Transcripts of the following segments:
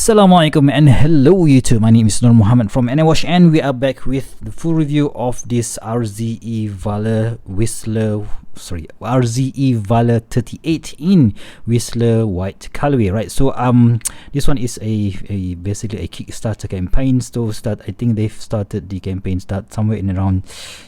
Assalamualaikum and hello YouTube. My name is Nur Muhammad from NWatch and we are back with the full review of this RZE Valour RZE Valour 38 in Whistler white colorway, right? So this one is a basically a Kickstarter campaign. So I think they've started the campaign somewhere in around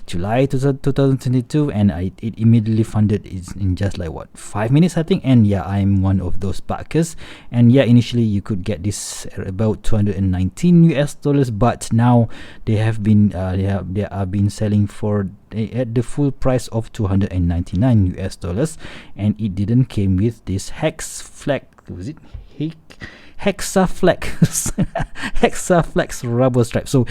July 2022, and it immediately funded in just like 5 minutes, I think. And yeah, I'm one of those backers. And yeah, initially you could get this at about $219 US, but now they have been selling for at the full price of $299 US, and it didn't came with this Hexaflex Hexaflex rubber strap. So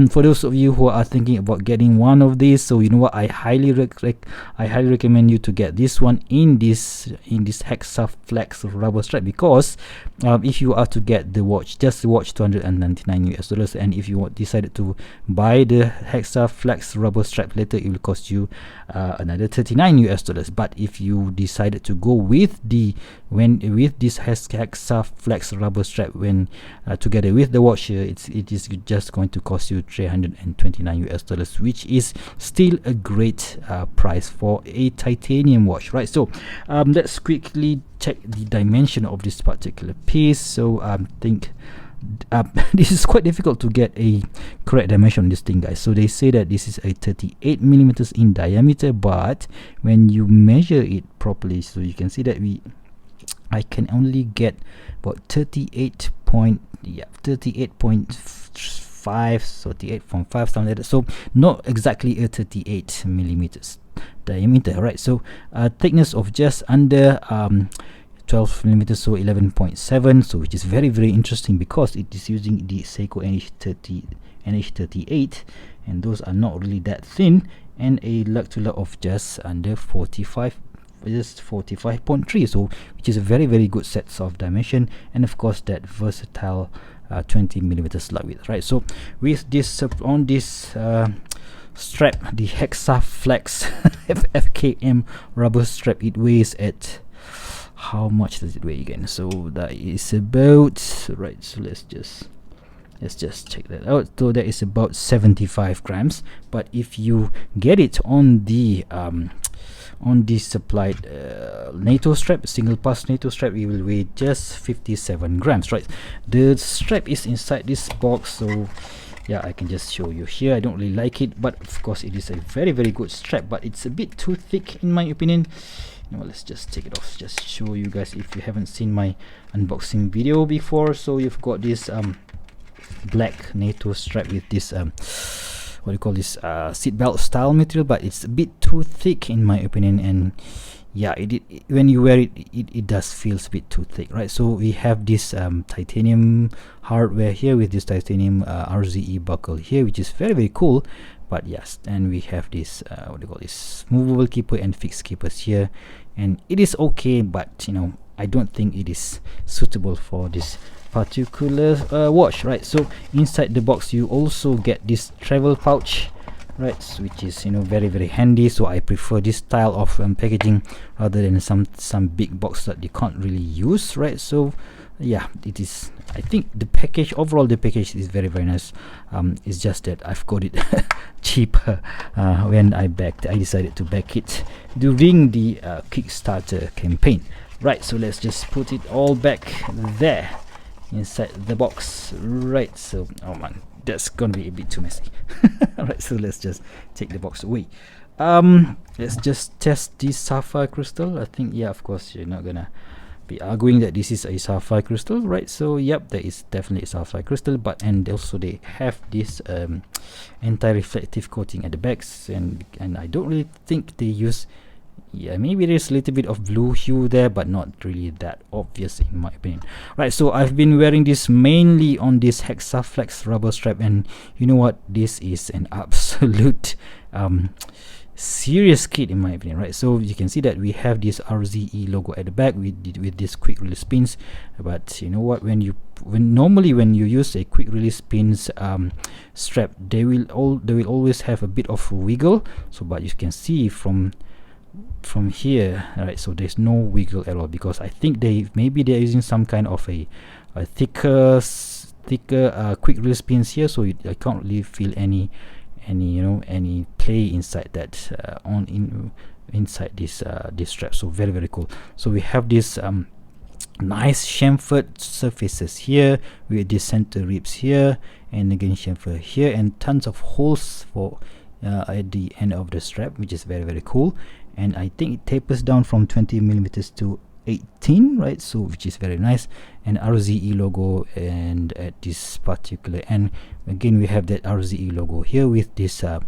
for those of you who are thinking about getting one of these, so you know what, I highly recommend you to get this one in this Hexaflex rubber strap, because if you are to get the watch, just the watch, $299 US, and if you decided to buy the Hexaflex rubber strap later, it will cost you another $39 US. But if you decided to go with this Hexaflex rubber strap when together with the watch, it is just going to cost you $329 US, which is still a great price for a titanium watch, right? So let's quickly check the dimension of this particular piece. So I think this is quite difficult to get a correct dimension on this thing, guys. So they say that this is a 38 millimeters in diameter, but when you measure it properly, so you can see that I can only get about 38.5, so 38.5, something like that. So not exactly a 38 millimeters diameter, right? So thickness of just under 12 millimeters, so 11.7, so which is very, very interesting because it is using the Seiko NH38, and those are not really that thin, and a lug to lug of just under 45.3, so which is a very, very good sets of dimension, and of course that versatile 20 millimeters lug width, right? So with this on this strap, the Hexaflex FKM rubber strap, it weighs at, how much does it weigh again? So that is about, right, so let's just check that out. So that is about 75 grams, but if you get it on the supplied NATO strap, single pass NATO strap, it will weigh just 57 grams, right? The strap is inside this box, so yeah, I can just show you here. I don't really like it, but of course it is a very, very good strap, but it's a bit too thick in my opinion. Now let's just take it off, just show you guys if you haven't seen my unboxing video before. So you've got this black NATO strap with this what do you call this, seatbelt style material, but it's a bit too thick in my opinion, and yeah, when you wear it, it does feels a bit too thick, right? So we have this titanium hardware here with this titanium RZE buckle here, which is very, very cool. But yes, and we have this what do you call this, movable keeper and fixed keepers here, and it is okay, but you know, I don't think it is suitable for this particular watch, right? So inside the box you also get this travel pouch, right, which is, you know, very, very handy. So I prefer this style of packaging rather than some big box that you can't really use, right? So yeah, it is, I think the package, overall the package is very, very nice. It's just that I've got it cheaper when I decided to back it during the Kickstarter campaign, right? So let's just put it all back there inside the box, right? So oh man, that's gonna be a bit too messy. Alright, so let's just take the box away. Let's just test this sapphire crystal. I think, yeah, of course you're not gonna be arguing that this is a sapphire crystal, right? So yep, there is definitely a sapphire crystal, but and also they have this anti-reflective coating at the backs, and I don't really think they use, yeah, maybe there's a little bit of blue hue there, but not really that obvious in my opinion, right? So I've been wearing this mainly on this Hexaflex rubber strap, and you know what, this is an absolute serious kit in my opinion, right? So you can see that we have this RZE logo at the back with this quick release pins, but you know what, normally when you use a quick release pins strap, they will always have a bit of wiggle. So but you can see from here, right, so there's no wiggle at all, because I think they're using some kind of a thicker quick release pins here, so I can't really feel any any play inside that inside this strap. So very, very cool. So we have this nice chamfered surfaces here with the center ribs here, and again chamfer here, and tons of holes for at the end of the strap, which is very, very cool. And I think it tapers down from 20 millimeters to 18, right? So which is very nice. And RZE logo, and at this particular end again we have that RZE logo here with this what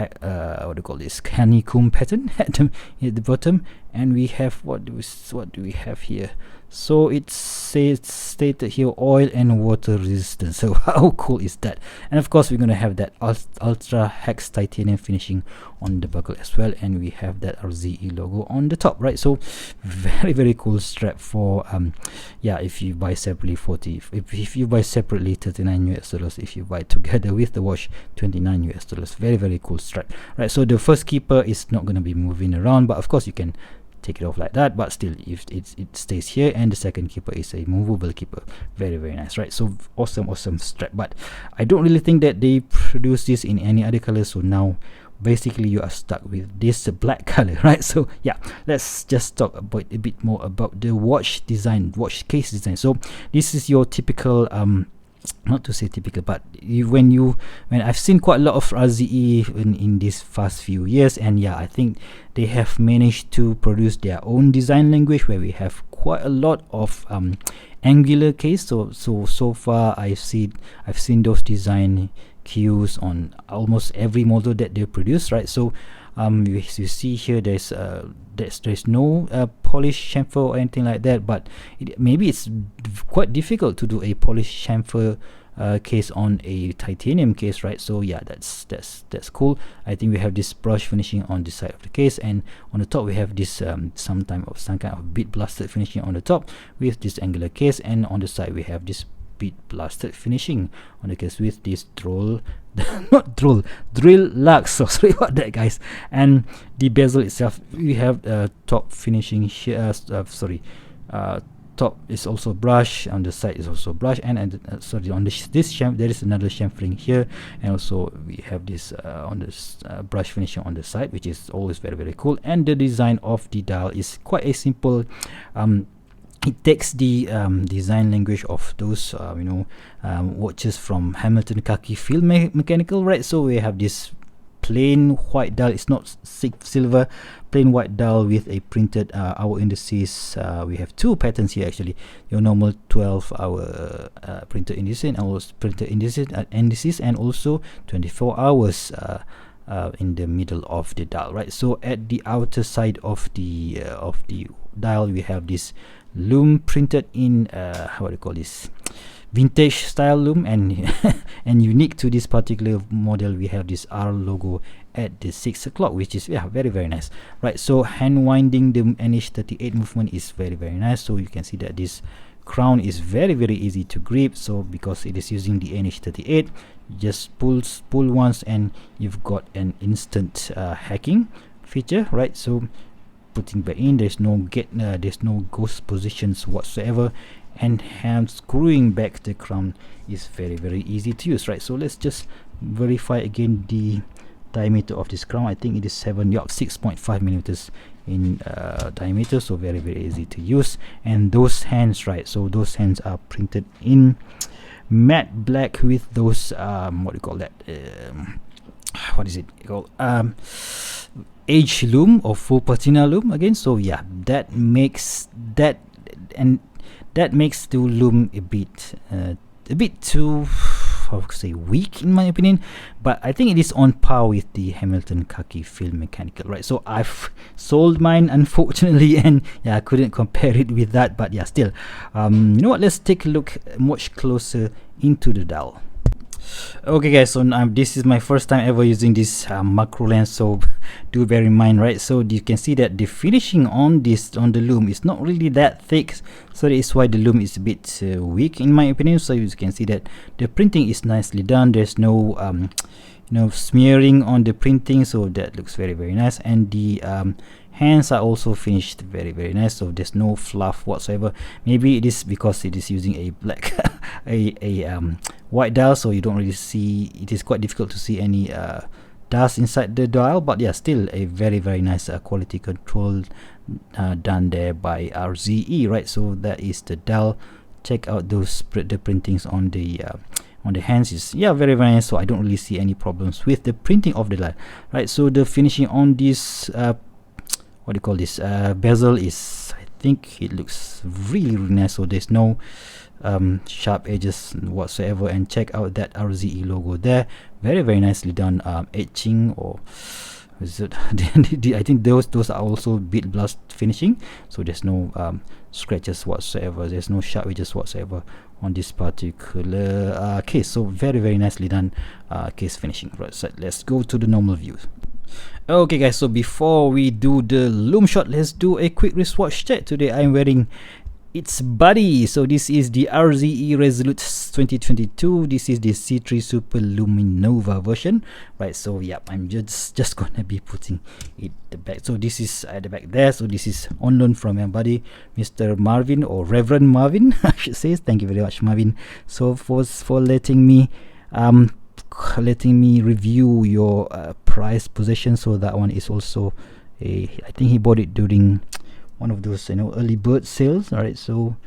do you call this, honeycomb pattern at the bottom. And we have what do we have here? So it says stated here oil and water resistant. So how cool is that? And of course we're going to have that ultra hex titanium finishing on the buckle as well, and we have that RZE logo on the top, right? So very, very cool strap for yeah, if you buy separately 40, if you buy separately 39 US dollars, if you buy together with the watch 29 US dollars. Very, very cool strap, right? So the first keeper is not going to be moving around, but of course you can take it off like that, but still if it stays here. And the second keeper is a movable keeper. Very, very nice, right? So awesome strap. But I don't really think that they produce this in any other color, so now basically you are stuck with this black color, right? So yeah, let's just talk about a bit more about the watch design, watch case design. So this is your typical not to say typical, but when I've seen quite a lot of RZE in these past few years, and yeah, I think they have managed to produce their own design language where we have quite a lot of angular case. So far I've seen those design cues on almost every model that they produce, right? So you see here there's no polished chamfer or anything like that, but maybe it's quite difficult to do a polished chamfer case on a titanium case, right? So yeah, that's cool. I think we have this brush finishing on the side of the case, and on the top we have this some kind of bead blasted finishing on the top with this angular case, and on the side we have this bead blasted finishing on the case with this drill lux. So sorry about that, guys. And the bezel itself, we have top finishing here. Top is also brush, on the side is also brush, and sorry, on this there is another chamfering here, and also we have this on this brush finishing on the side, which is always very, very cool. And the design of the dial is quite a simple. It takes the design language of those watches from Hamilton Khaki Field Mechanical, right? So we have this plain white dial. It's not silver, plain white dial with a printed hour indices. We have two patterns here actually, your normal 12-hour printed indices and also printed indices, and also 24 hours in the middle of the dial, right? So at the outer side of the dial we have this Lume printed in what do you call this, vintage style Lume, and and unique to this particular model we have this R logo at the 6 o'clock, which is very, very nice, right? So hand winding the NH38 movement is very, very nice. So you can see that this crown is very, very easy to grip. So because it is using the NH38, just pull once and you've got an instant hacking feature, right? So putting back in, there's no ghost positions whatsoever, and hand screwing back the crown is very, very easy to use, right? So let's just verify again the diameter of this crown. I think it is 6.5 millimeters in diameter, so very, very easy to use. And those hands, right, so those hands are printed in matte black with those what do you call that, what is it called, Age Lume or full patina Lume again. So yeah, that makes the Lume a bit too, how to say, weak in my opinion, but I think it is on par with the Hamilton Khaki Field Mechanical, right? So I've sold mine unfortunately, and yeah, I couldn't compare it with that, but yeah, still, you know what, let's take a look much closer into the dial. Okay guys, so this is my first time ever using this macro lens, so do bear in mind, right? So you can see that the finishing on the Lume is not really that thick, so that is why the Lume is a bit weak in my opinion. So you can see that the printing is nicely done. There's no smearing on the printing, so that looks very, very nice. And the hands are also finished very nice, so there's no fluff whatsoever. Maybe it is because it is using a black a white dial, so you don't really see, it is quite difficult to see any dust inside the dial. But yeah, still a very nice quality control done there by RZE, right? So that is the dial. Check out those the printings on the hands is very nice, so I don't really see any problems with the printing of the dial, right? So the finishing on this what do you call this bezel is, I think it looks really nice, so there's no sharp edges whatsoever. And check out that RZE logo there, very nicely done. Etching, or is it I think those are also bead blast finishing, so there's no scratches whatsoever, there's no sharp edges whatsoever on this particular case. So very nicely done case finishing. Right, so let's go to the normal view. Okay guys, so before we do the Lume shot, let's do a quick wristwatch check. Today I'm wearing its body. So this is the RZE Resolute 2022. This is the C3 Super Luminova version, right? So yeah, I'm just gonna be putting it the back. So this is at the back there. So this is on loan from my buddy Mr. Marvin, or Reverend Marvin I should say. Thank you very much, Marvin, so for letting me review your prize possession. So that one is also I think he bought it during one of those early bird sales. All right, so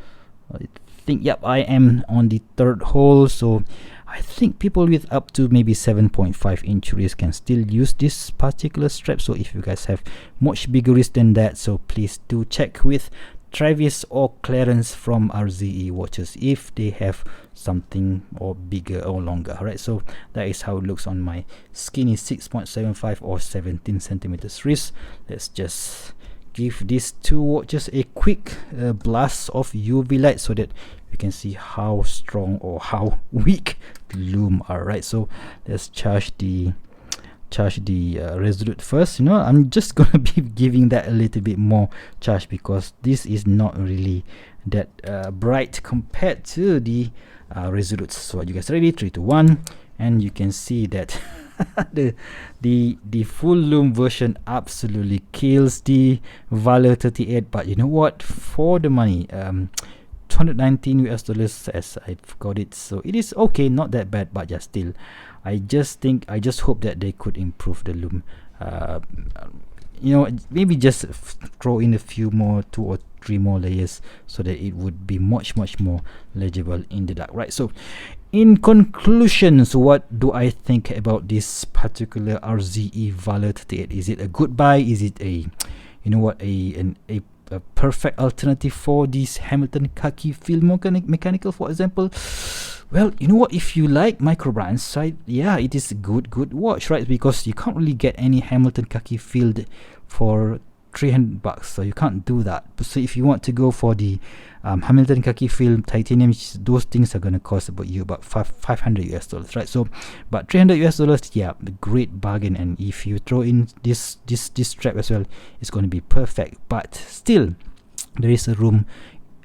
I think I am on the third hole, so I think people with up to maybe 7.5 inch wrist can still use this particular strap. So if you guys have much bigger wrist than that, so please do check with Travis or Clarence from RZE watches if they have something or bigger or longer. Right, so that is how it looks on my skinny 6.75 or 17 centimeters wrist. Let's just give these two watches a quick blast of UV light so that you can see how strong or how weak the Lume are. Right, so let's charge the Resolute first. I'm just gonna be giving that a little bit more charge because this is not really that bright compared to the Resolute. So are you guys ready? 3, 2, 1, and you can see that the full Lume version absolutely kills the Valour 38. But you know what, for the money, $219 US as I've got it, so it is okay, not that bad. But just still, I just hope that they could improve the Lume. Maybe just throw in a few more, 2 or 3 more layers, so that it would be much more legible in the dark. Right, so in conclusion, so what do I think about this particular RZE Valour 38? Is it a good buy? Is it a perfect alternative for this Hamilton khaki field mechanical, for example? Well, you know what, if you like micro brands, right, it is a good watch, right? Because you can't really get any Hamilton khaki field for $300, so you can't do that. So if you want to go for the Hamilton khaki film titanium, those things are going to cost about $500 US, right? So but $300 US, a great bargain. And if you throw in this strap as well, it's going to be perfect. But still, there is a room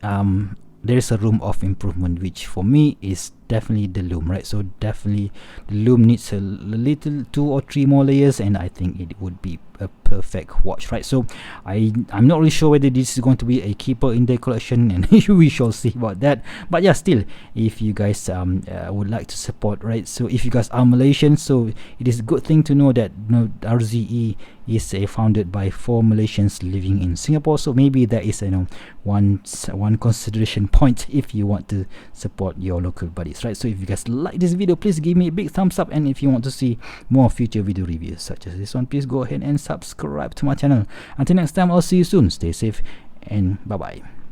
of improvement, which for me is definitely the Lume, right? So definitely the Lume needs a little 2 or 3 more layers, and I think it would be a perfect watch, right? So I'm not really sure whether this is going to be a keeper in the collection, and we shall see about that. But still, if you guys would like to support, right? So if you guys are Malaysian, so it is a good thing to know that RZE is founded by 4 Malaysians living in Singapore. So maybe that is one consideration point if you want to support your local buddies, right? So if you guys like this video, please give me a big thumbs up, and if you want to see more future video reviews such as this one, please go ahead and subscribe to my channel. Until next time, I'll see you soon. Stay safe and bye bye.